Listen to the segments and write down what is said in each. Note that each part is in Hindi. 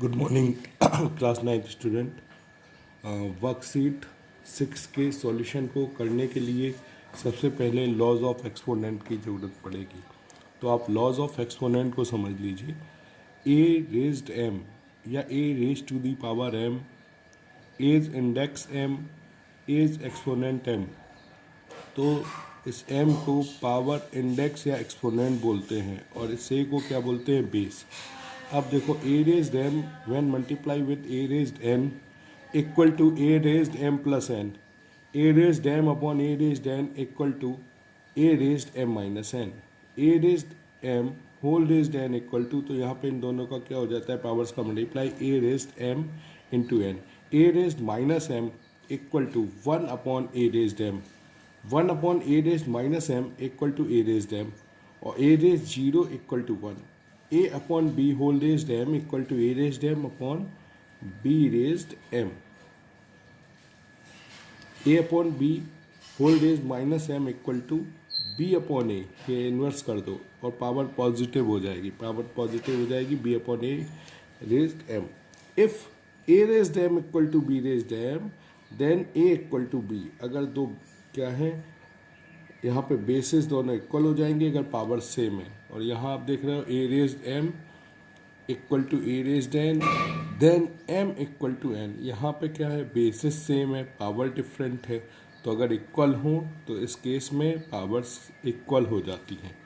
Good morning class 9th student. Worksheet 6 के सॉल्यूशन को करने के लिए सबसे पहले लॉज ऑफ एक्सपोनेंट की ज़रूरत पड़ेगी। तो आप लॉज ऑफ एक्सपोनेंट को समझ लीजिए। ए रेज्ड एम या a raise to the power M as index M as exponent M. तो इस m को पावर इंडेक्स या एक्सपोनेंट बोलते हैं और इस a को क्या बोलते हैं, बेस। अब देखो a raised m when multiply with a raised n equal to a raised m plus n, a raised m upon a raised n equal to a raised m minus n, a raised m whole raised n equal to, तो यहाँ पे इन दोनों का क्या हो जाता है, पावर्स का multiply, a raised m into n, a raised minus m equal to 1 upon a raised m, 1 upon A raised minus m equal to a raised m, और a raised 0 equal to 1, a upon b whole raised M equal to a raised m upon b raised m, a upon b whole raised minus m equal to b upon a, ये इन्वर्स कर दो और पावर पॉजिटिव हो जाएगी, पावर पॉजिटिव हो जाएगी, B upon A raised M. If A raised M equal to B raised M then A equal to B. अगर दो क्या है, यहाँ पे बेसिस दोनों इक्वल हो जाएंगे अगर पावर सेम है, और यहाँ आप देख रहे हो a raised M equal to a raised n then m equal to n. यहाँ पे क्या है, बेसिस सेम है, पावर डिफरेंट है, तो अगर इक्वल हो तो इस केस में पावर्स इक्वल हो जाती हैं।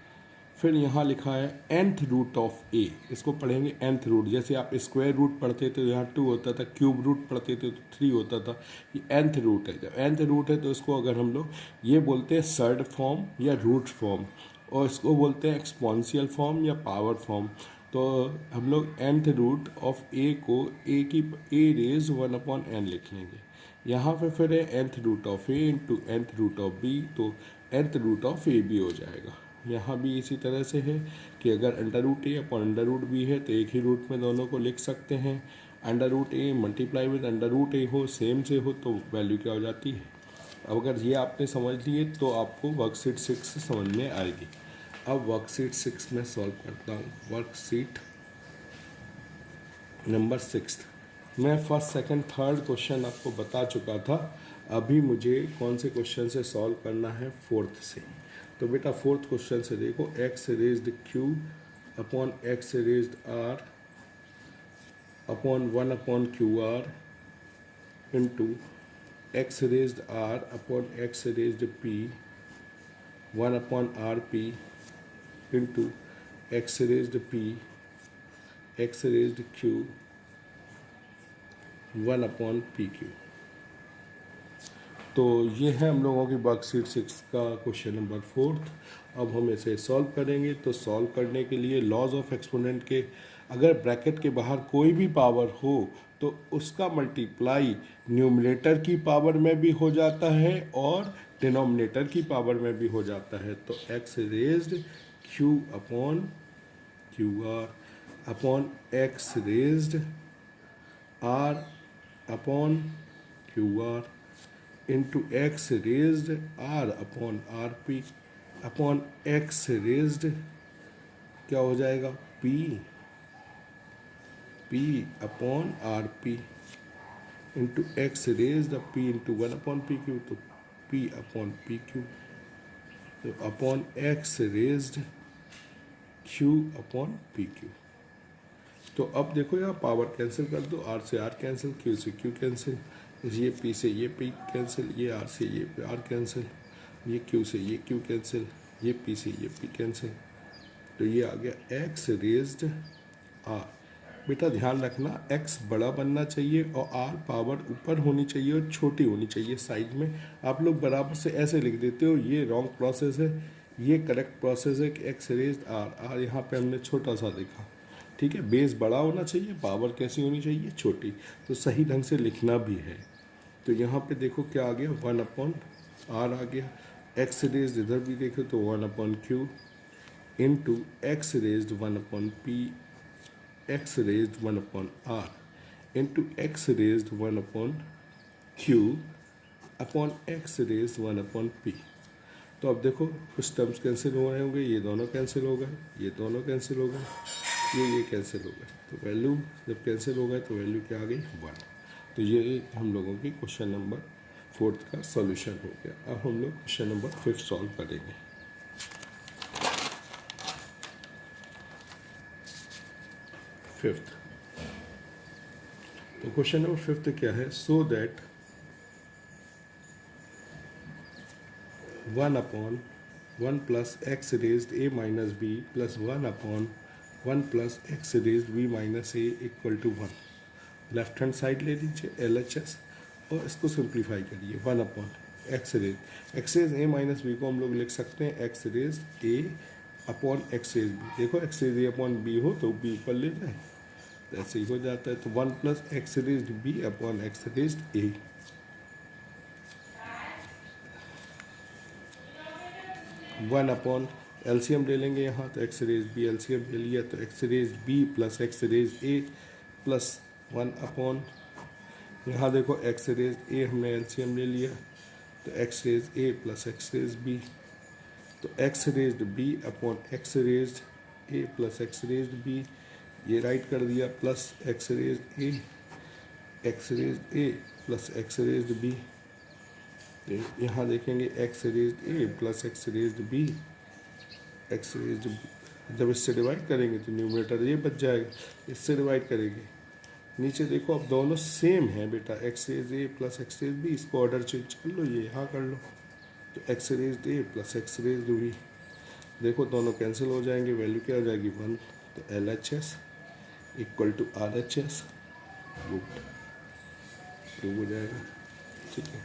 फिर यहाँ लिखा है nth रूट ऑफ ए, इसको पढ़ेंगे nth रूट। जैसे आप स्क्वायर रूट पढ़ते थे तो यहाँ 2 होता था, क्यूब रूट पढ़ते थे तो 3 होता था, ये nth रूट है। जब nth रूट है तो इसको अगर हम लोग ये बोलते हैं सर्ड फॉर्म या रूट फॉर्म, और इसको बोलते हैं एक्सपोनेंशियल फॉर्म या पावर फॉर्म। तो हम लोग nth रूट ऑफ ए को ए की ए रेज 1 अपॉन n लिख लेंगे। यहाँ पे फिर है nth root of A into nth root of B, तो nth root of A B हो जाएगा। यहाँ भी इसी तरह से है कि अगर अंडर रूट ए अपॉन अंडर रूट बी है तो एक ही रूट में दोनों को लिख सकते हैं। Under root a multiply with under root a हो, सेम से हो, तो वैल्यू क्या हो जाती है। अब अगर ये आपने समझ लिए तो आपको वर्कशीट 6 से समझ में आएगी। अब वर्कशीट 6 में सॉल्व करता हूँ। वर्कशीट नंबर 6 मैं फर्स्ट सेकंड थर्ड क्वेश्चन आपको बता चुका था। अभी मुझे कौन से क्वेश्चन से सॉल्व करना है, फोर्थ से। तो बेटा फोर्थ क्वेश्चन से देखो, X raised Q upon X raised R upon 1 upon Q R into x raised R upon X raised P 1 upon R P into x raised P X raised Q 1 upon P Q. तो ये है हम लोगों की वर्कशीट 6 का क्वेश्चन नंबर 4। अब हम इसे सॉल्व करेंगे। तो सॉल्व करने के लिए लॉज ऑफ एक्सपोनेंट के, अगर ब्रैकेट के बाहर कोई भी पावर हो तो उसका मल्टीप्लाई न्यूमरेटर की पावर में भी हो जाता है और डिनोमिनेटर की पावर में भी हो जाता है। तो x raised Q upon Q R upon X raised R upon Q R into x raised R upon R P upon X raised क्या हो जाएगा, P P upon R P into x raised P into 1 upon P Q, तो पी अपॉन पी क्यू, तो upon X raised Q upon P Q. तो अब देखो यहाँ पावर कैंसिल कर दो, आर से आर कैंसिल, क्यू से क्यू कैंसिल, ये पी से ये पी कैंसिल, ये आर से ये आर कैंसिल, ये क्यू से ये क्यू कैंसिल, ये पी से ये पी कैंसिल। तो ये आ गया एक्स रेज्ड आर। बेटा ध्यान रखना, एक्स बड़ा बनना चाहिए और आर पावर ऊपर होनी चाहिए और छोटी होनी चाहिए साइड में। आप लोग बराबर से ऐसे लिख देते हो, ये रॉन्ग प्रोसेस है, ये करेक्ट प्रोसेस है कि एक्स रेज्ड आर, आर यहाँ पे हमने छोटा सा लिखा, ठीक है। बेस बड़ा होना चाहिए, पावर कैसी होनी चाहिए, छोटी। तो सही ढंग से लिखना भी है। तो यहाँ पे देखो क्या आ गया, 1 अपॉन आर आ गया। एक्स रेज्ड इधर भी देखो तो 1 upon Q into x raised 1 upon P X raised 1 upon R into x raised 1 upon Q upon X raised 1 upon P. तो अब देखो कुछ टर्म्स कैंसिल हो रहे होंगे, ये दोनों कैंसिल हो गए, ये दोनों कैंसिल हो गए, ये कैंसिल हो गया, तो वैल्यू जब कैंसिल हो गया तो वैल्यू क्या आ गई 1। तो ये हम लोगों की क्वेश्चन नंबर 4 का सॉल्यूशन हो गया। अब हम लोग क्वेश्चन नंबर 5 सॉल्व करेंगे। फिफ्थ, तो क्वेश्चन नंबर 5 क्या है, so that 1/1 plus X raised a minus B plus 1/1 plus X raised b minus A equal to 1। Left hand side ले लीजिए LHS और इसको सिंप्लीफाई करिए। 1/x raise a minus B को हम लोग लिख सकते हैं x raise a upon x raise B. देखो x raise a upon b हो तो b ऊपर ले जाए, ऐसे ही हो जाता है। तो 1 plus x raise B upon x raise a। 1 upon LCM ले लेंगे यहाँ, तो एक्स रेज बी एलसीएम ले लिया, तो x raise B plus x raise ए प्लस 1 अपॉन, यहाँ देखो एक्स रेज ए हमने एलसीएम ले लिया, तो एक्स रेज ए plus x raise b, so x raise B upon x raise ए प्लस एक्स रेज बी, ये राइट कर दिया, प्लस एक्स रेज ए प्लस एक्स रेज बी। यहाँ देखेंगे एक्स रेज ए plus x raise b, x raise जब इससे डिवाइड करेंगे तो न्यूमरेटर ये बच जाएगा, इससे डिवाइड करेंगे। नीचे देखो अब दोनों सेम हैं बेटा, एक्स रेज ए प्लस एक्स रेज बी, इसको ऑर्डर चेंज कर लो, ये यहाँ कर लो, तो एक्स रेज ए प्लस एक्स रेज बी, देखो दोनों कैंसिल हो जाएंगे, वैल्यू क्या हो जाएगी 1। तो LHS equal to RHS root 2 हो जाएगा। ठीक है,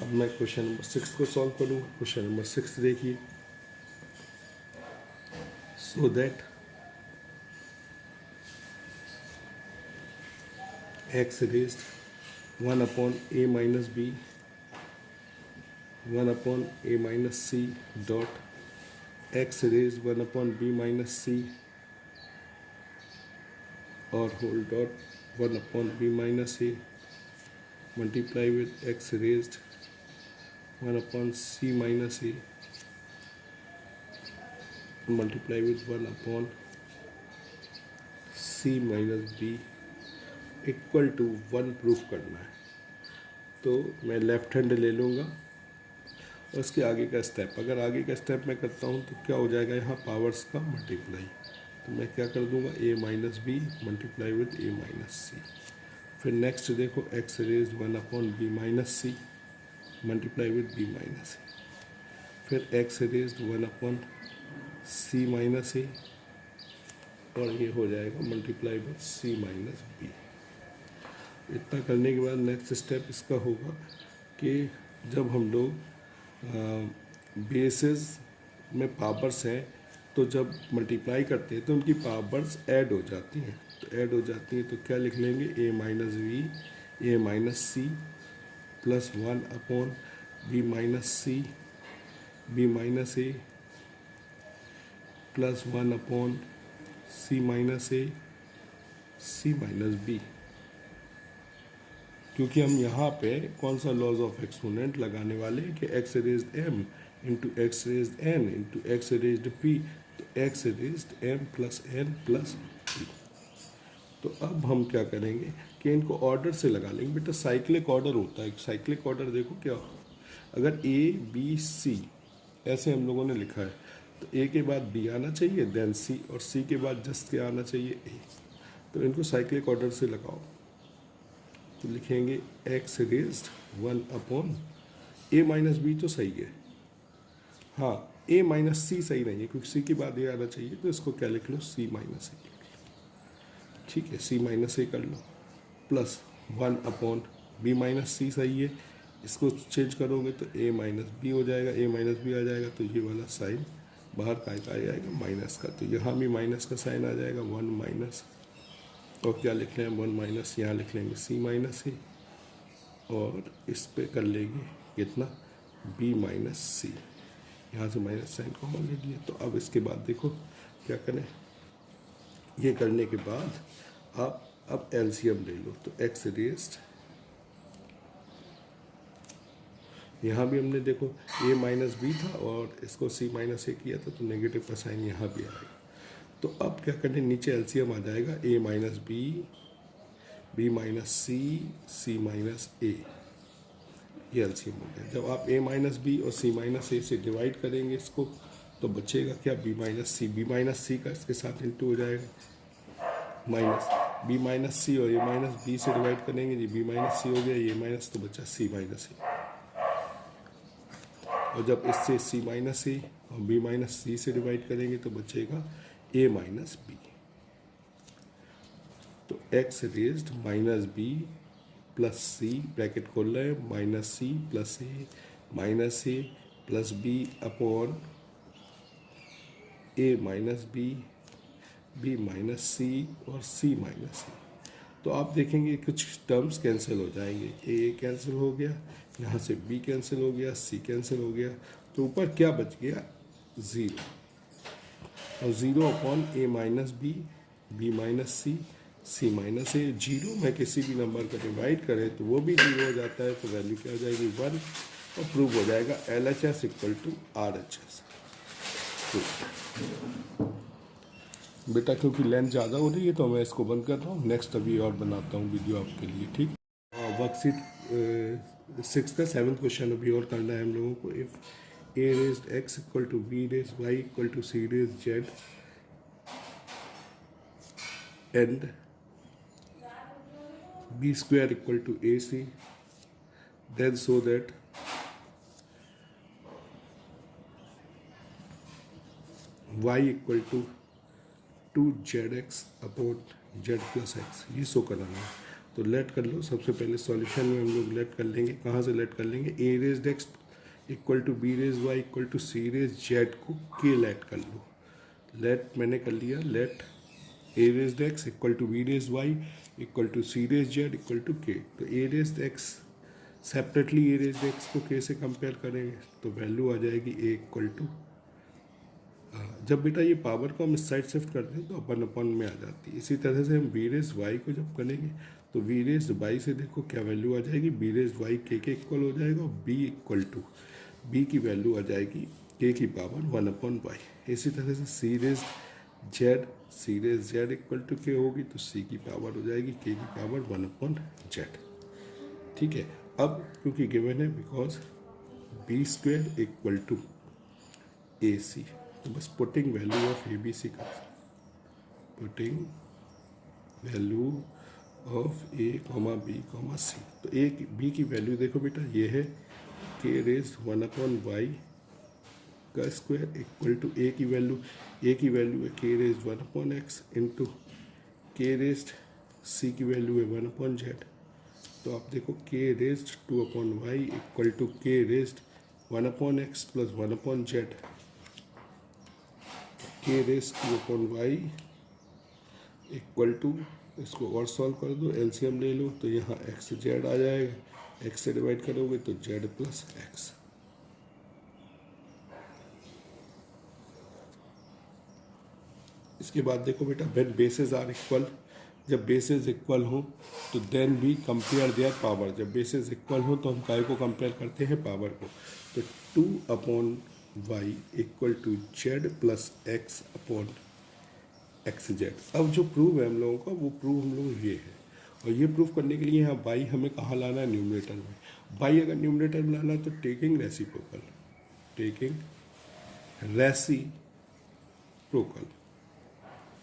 अब मैं क्वेश्चन नंबर 6 को सॉल्व करूँगा। क्वेश्चन नंबर 6 देखिए, so that x raised 1 upon a minus b 1 upon a minus c dot x raised 1 upon b minus c और whole dot 1 upon b minus a multiply with x raised 1 upon c minus a multiply with 1 upon c minus b equal to 1 proof करना है। तो मैं लेफ्ट हैंड ले लूँगा और उसके आगे का स्टेप, अगर आगे का स्टेप मैं करता हूँ तो क्या हो जाएगा, यहाँ पावर्स का मल्टीप्लाई, तो मैं क्या कर दूँगा a minus b multiply with a minus c. फिर नेक्स्ट देखो x raise 1 upon B minus c multiply with b minus c, फिर x raise 1 upon C minus a और ये हो जाएगा multiply with c minus b. इतना करने के बाद नेक्स्ट स्टेप इसका होगा कि जब हम लोग बेसिस में पावर्स हैं तो जब मल्टीप्लाई करते हैं तो उनकी पावर्स ऐड हो जाती हैं, तो ऐड हो जाती हैं तो क्या लिख लेंगे, a minus B A minus C plus 1 upon B minus C B minus A plus 1 upon C minus A C minus B. क्योंकि हम यहाँ पे कौन सा लॉज ऑफ एक्सपोनेंट लगाने वाले हैं कि x raised m into x raised n into x raised p, so x raised m plus n plus p. तो अब हम क्या करेंगे कि इनको ऑर्डर से लगा लेंगे। बेटा साइक्लिक ऑर्डर होता है, साइक्लिक ऑर्डर देखो क्या, अगर ए बी सी ऐसे हम लोगों ने लिखा है तो ए के बाद बी आना चाहिए, देन सी, और सी के बाद जस्ट क्या आना चाहिए, ए। तो इनको साइक्लिक ऑर्डर से लगाओ, तो लिखेंगे x raised 1 upon a minus b तो सही है, हाँ ए माइनस सी सही नहीं है क्योंकि सी के बाद ए आना चाहिए, तो इसको क्या लिख लो, सी माइनस ए। ठीक है, सी माइनस ए कर लो, प्लस 1 अपॉन बी माइनस सी सही है, इसको चेंज करोगे तो ए माइनस बी हो जाएगा, ए माइनस बी आ जाएगा, तो ये वाला साइन बाहर का आ जाएगा माइनस का, तो यहाँ भी माइनस का साइन आ जाएगा 1 माइनस, और क्या लिख रहे हैं 1 माइनस, यहाँ लिख लेंगे सी माइनस ए और इस पे कर लेंगे कितना, बी माइनस सी, यहाँ से माइनस साइन कॉमन ले लिया। तो अब इसके बाद देखो क्या करें, ये करने के बाद आप अब एलसीएम ले लो, तो एक्स रेज्ड यहाँ भी हमने देखो a माइनस बी था और इसको c माइनस ए किया था, तो नेगेटिव का साइन यहाँ भी आएगा। तो अब क्या करने, नीचे एलसीएम आ जाएगा a minus b, b minus c, c minus a, ये एलसीएम हो गया। जब आप a माइनस बी और c माइनस ए से डिवाइड करेंगे इसको, तो बचेगा क्या, b माइनस सी का इसके साथ इंटू हो जाएगा, माइनस b माइनस सी, और a माइनस बी से डिवाइड करेंगे जी, b माइनस सी हो गया, ये माइनस तो बचा c माइनस ए। और जब इससे c माइनस ए और b माइनस सी से डिवाइड करेंगे तो बचेगा a minus b. So x raised minus B plus c, bracket खोल रहे हैं, minus C plus a minus A plus b upon a minus b, b minus c और सी माइनस सी। तो आप देखेंगे कुछ टर्म्स कैंसिल हो जाएंगे, ए कैंसिल हो गया, यहाँ से बी कैंसिल हो गया, सी कैंसिल हो गया, तो ऊपर क्या बच गया, ज़ीरो। और zero upon a minus b, b minus c, c minus A. Zero में किसी भी नंबर को डिवाइड करें तो वो भी जीरो हो जाता है, तो वैल्यू क्या हो जाएगी, 1, और प्रूव हो जाएगा LHS इक्वल टू RHS। बेटा क्योंकि लेंथ ज़्यादा हो रही है तो मैं इसको बंद कर रहा हूँ, नेक्स्ट अभी और बनाता हूँ वीडियो आपके लिए, ठीक। वर्कशीट 6 का 7th क्वेश्चन अभी और करना है हम लोगों को। If a raised x equal to b raised y equal to c raised z and b square equal to ac, then so that y equal टू 2zx upon z plus X, ये शो कराना है। तो लेट कर लो, सबसे पहले सॉल्यूशन में हम लोग लेट कर लेंगे। कहाँ से लेट कर लेंगे, a raised x equal to b raised y equal to c raised z को k लेट कर लो। लेट मैंने कर लिया, let a raised x equal to b raised y equal to c raised z equal to k। तो a raised x separately a raised x को k से कंपेयर करेंगे तो वैल्यू आ जाएगी a इक्वल टू, जब बेटा ये पावर को हम इस साइड शिफ्ट करते हैं तो अपन अपन में आ जाती है। इसी तरह से हम बी रेज वाई को जब करेंगे तो वी रेज वाई से देखो क्या वैल्यू आ जाएगी, बी रेज वाई के इक्वल हो जाएगा, और बी इक्वल टू बी की वैल्यू आ जाएगी के की पावर 1 अपॉन वाई। इसी तरह से सी रेज जेड इक्वल टू के होगी तो सी की पावर हो जाएगी के की पावर 1 अपॉन जेड, ठीक है। अब क्योंकि गिवन है because b square equal to a c, so बस putting value of A b c का, putting value of a comma b comma c. So a B की वैल्यू देखो बेटा ये है के रेज्ड 1 अपॉन वाई का स्क्वायर इक्वल टू ए की वैल्यू है के रेज्ड 1 अपॉन एक्स इंटू के रेज्ड सी की वैल्यू है 1 अपॉन जेड। तो आप देखो k raised 2 upon Y equal to k raised 1 upon x plus 1 upon z, k raise 2 upon Y equal to, इसको और सॉल्व कर दो, एलसीएम ले लो, तो यहाँ एक्स जेड आ जाएगा, एक्स से डिवाइड करोगे तो जेड प्लस एक्स। इसके बाद देखो बेटा व्हेन बेसेस आर इक्वल, जब बेसेस इक्वल हो तो देन भी कंपेयर देयर पावर। जब बेसेस इक्वल हो तो हम काय को कंपेयर करते हैं, पावर को। तो 2 upon Y equal to Z plus X upon X Z. अब जो प्रूव है हम लोगों का वो प्रूव हम लोग ये है, और ये प्रूव करने के लिए यहाँ बाई हमें कहाँ लाना है, न्यूमरेटर में। बाई अगर न्यूमरेटर में लाना है तो टेकिंग रेसिप्रोकल,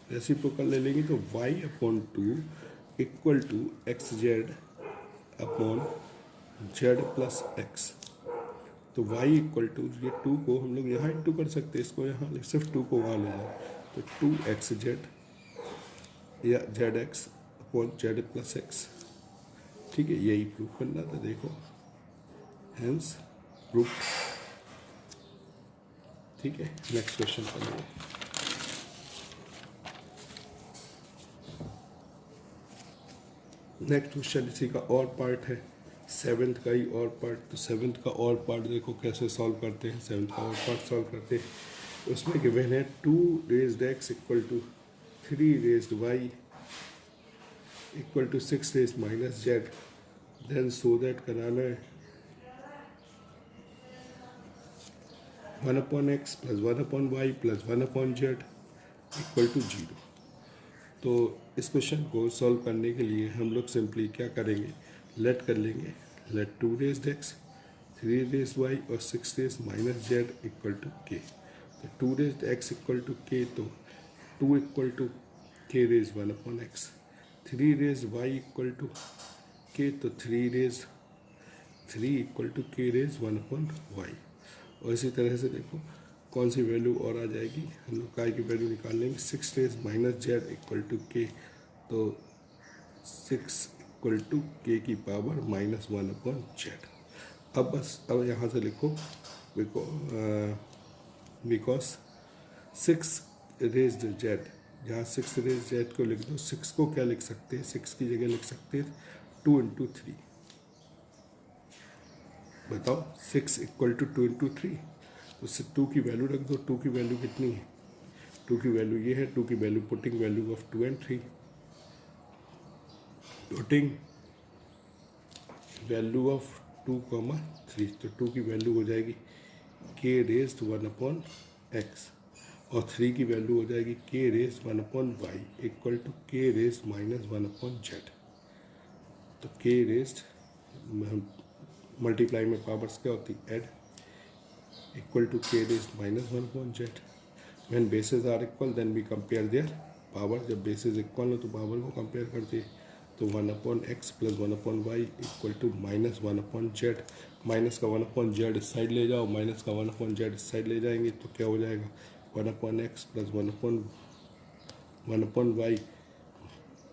रेसिप्रोकल ले लेंगे तो y upon 2 equal to X Z upon Z plus X. तो y इक्वल टू, ये 2 को हम लोग यहाँ इंटू कर सकते हैं, इसको यहाँ सिर्फ 2 को वहाँ ले जाए, तो 2x जेड या Z x upon Z plus x, ठीक है। यही प्रूव करना था, देखो हेंस प्रूफ, ठीक है। नेक्स्ट क्वेश्चन करेंगे। नेक्स्ट क्वेश्चन इसी का और पार्ट है, 7th का ही और पार्ट। तो 7th का और पार्ट देखो कैसे सॉल्व करते हैं, 7th का और पार्ट सॉल्व करते हैं। उसमें गिवन है 2 raised X equal to 3 raised Y equal to 6 raised minus Z, then so that कराना है 1/x plus 1/y plus 1/z equal to 0। तो इस क्वेश्चन को सॉल्व करने के लिए हम लोग सिंपली क्या करेंगे, लेट कर लेंगे, let 2 raise x 3 raise y और 6 raise minus z equal to k। तो 2 raise x equal to k, तो 2 equal to k raise 1/x, 3 raise y equal to k, तो 3 equal to k raise 1/y। और इसी तरह से देखो कौन सी वैल्यू और आ जाएगी, हम लोग काय की वैल्यू निकाल लेंगे, 6 raise minus Z equal to K, तो 6 इक्वल टू के की पावर माइनस 1/z। अब बस अब यहाँ से लिखो बिकॉज 6 रेज जेड, जहाँ 6 रेज जेड को लिख दो, 6 को क्या लिख सकते हैं, 6 की जगह लिख सकते हैं 2 इंटू 3। बताओ 6 इक्वल टू 2 इंटू 3, उससे 2 की वैल्यू रख दो। 2 की वैल्यू कितनी है, 2 की वैल्यू ये है, 2 की value putting value of 2 and 3, putting value of 2,3, तो 2 की वैल्यू हो जाएगी k रेज्ड 1/x और 3 की वैल्यू हो जाएगी k raised 1/y equal to k raised minus 1/z। तो k रेज्ड मल्टीप्लाई में पावर्स क्या होती है, add, equal to k raised minus 1/z। When bases are equal then we compare their power, जब बेसेस इक्वल हो तो पावर को कंपेयर करते हैं। तो 1/x plus 1/y equal to minus 1/z, minus का 1/z इस साइड ले जाओ, माइनस का 1/z इस साइड ले जाएंगे, तो क्या हो जाएगा 1/x plus 1/y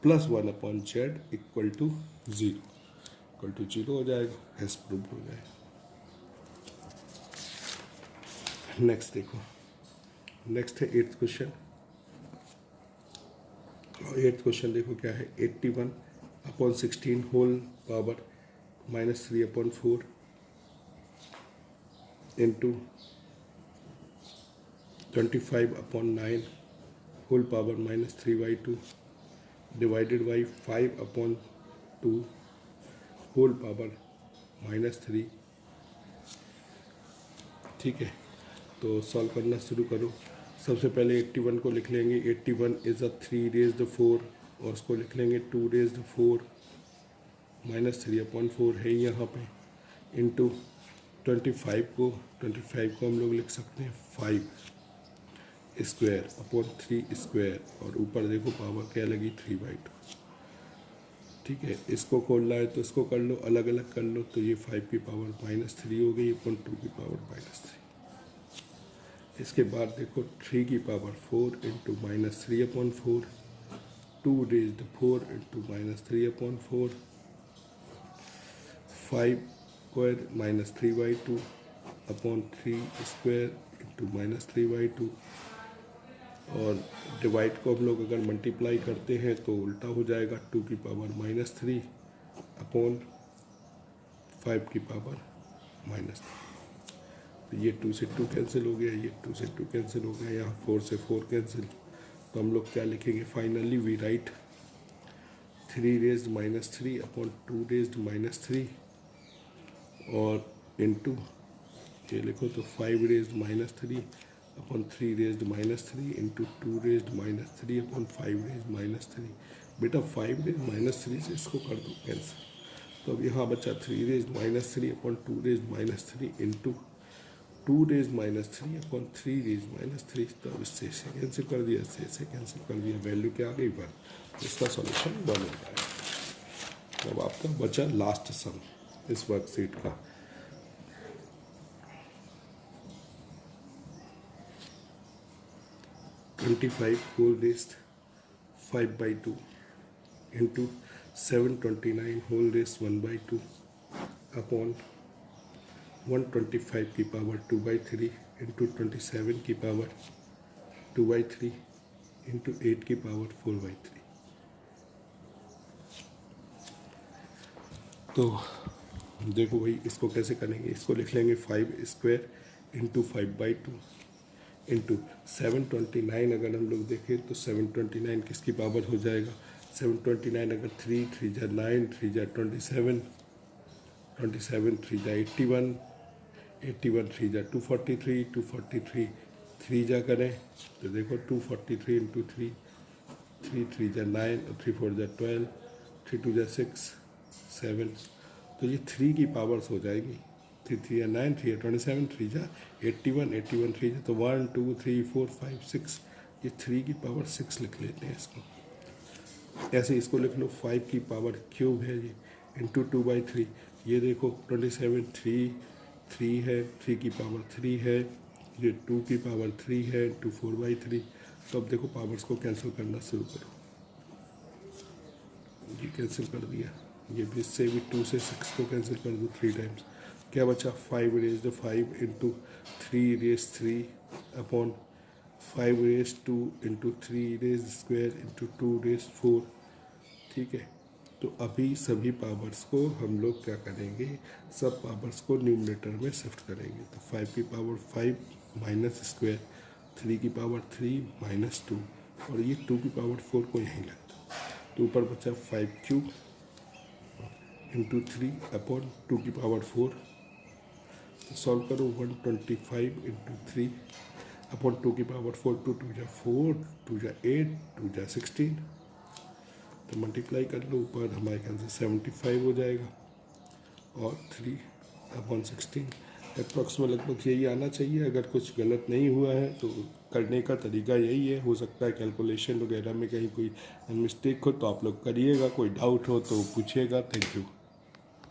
plus 1/z equal to 0 हो जाएगा, हैज प्रूव्ड हो जाएगा। नेक्स्ट देखो, नेक्स्ट है 8th क्वेश्चन। और 8th क्वेश्चन देखो क्या है, 81/16 whole power minus 3/4 into 25/9 whole power minus 3/2 divided by 5/2 whole power minus 3। ठीक है, तो सॉल्व करना शुरू करो। सबसे पहले 81 को लिख लेंगे, 81 इज़ अ 3 रेज्ड 4, और उसको लिख लेंगे 2 रेज्ड 4 माइनस 3/4 है यहाँ पे, इंटू 25 को हम लोग लिख सकते हैं 5 स्क्वायर अपॉन 3 स्क्वायर, और ऊपर देखो पावर क्या लगी 3/2। ठीक है, इसको खोलना है तो इसको कर लो, अलग अलग कर लो, तो ये 5 की पावर माइनस 3 हो गई अपॉन 2 की पावर माइनस 3। इसके बाद देखो 3 की power 4 into minus 3/4, 2 raised 4 into minus 3/4, 5 square minus 3/2 upon 3 square into minus 3/2। और डिवाइड को हम लोग अगर मल्टीप्लाई करते हैं तो उल्टा हो जाएगा, 2 की पावर माइनस 3 अपॉन 5 की पावर माइनस 3। तो ये 2 से 2 कैंसिल हो गया, ये 2 से 2 कैंसिल हो गया, यहाँ 4 से 4 कैंसिल। तो हम लोग क्या लिखेंगे, finally we write 3 raised minus 3 upon 2 raised minus 3 और इंटू ये लिखो तो 5 raised minus 3 upon 3 raised minus 3 into 2 raised minus 3 upon 5 raised minus 3। बेटा 5 रेज्ड माइनस 3 से इसको कर दो कैंसिल, तो अब यहाँ बचा 3 raised minus 3 upon 2 raised minus 3 into 2 raised minus 3 upon 3 raised minus 3। तो अब इससे कैंसिल कर दिया, इससे कैंसिल कर दिया, वैल्यू क्या आ गई 1। इसका सॉल्यूशन 1 होता है। अब आपका बचा लास्ट सम इस वर्कशीट का, (25 whole raised 5/2 into 729 whole raised 1/2 upon 125 की पावर 2/3 इंटू 27 की पावर 2/3 इंटू 8 की पावर 4/3। तो देखो भाई इसको कैसे करेंगे, इसको लिख लेंगे 5 स्क्वायर इंटू 5/2 इंटू 729। अगर हम लोग देखें तो 729 किसकी पावर हो जाएगा, 729 अगर 3 जा 9, 3 जा 27, 27 3 जा 81 81 3 जा 243, 243 3 जा करें तो देखो 243 इंटू 3, 3 3 जा 9 और 3 4 जा 12, 3 2 जा 6 7, तो ये 3 की पावर्स हो जाएगी। 3 3 या 9, 3 या 27, 3 जा 81, 81 3 जा तो 1 2 3 4 5 6, ये 3 की पावर 6 लिख लेते हैं इसको। ऐसे इसको लिख लो 5 की पावर क्यूब है ये, इंटू 2/3, ये देखो 27 3 है, 3 की पावर 3 है, ये 2 की पावर 3 है इंटू 4/3। तो अब देखो पावर्स को कैंसिल करना शुरू करो, ये कैंसिल कर दिया, ये भी इससे भी 2 से 6 को कैंसिल कर दो 3 टाइम्स, क्या बचा 5 raise 5 into 3 raise 3 upon 5 raise 2 into 3 raise square into 2 raise 4। ठीक है, तो अभी सभी पावर्स को हम लोग क्या करेंगे, सब पावर्स को न्यूमरेटर में शिफ्ट करेंगे। तो 5 की पावर 5 माइनस स्क्वायर, 3 की पावर 3 माइनस 2 और ये 2 की पावर 4 को यहीं लग दो, तो ऊपर बचा 5 क्यूब इंटू 3 अपॉन 2 की पावर 4। तो सॉल्व करो 125 इंटू 3 अपॉन 2 की पावर 4, 2 2 जा 4, 2 जा 8, 2 जा 16, तो मल्टीप्लाई कर लो, ऊपर हमारे ख्याल से 75 हो जाएगा और 3/16 अप्रॉक्स में लगभग यही आना चाहिए। अगर कुछ गलत नहीं हुआ है तो करने का तरीका यही है, हो सकता है कैलकुलेशन वगैरह में कहीं कोई मिस्टेक हो तो आप लोग करिएगा, कोई डाउट हो तो पूछिएगा। Thank you.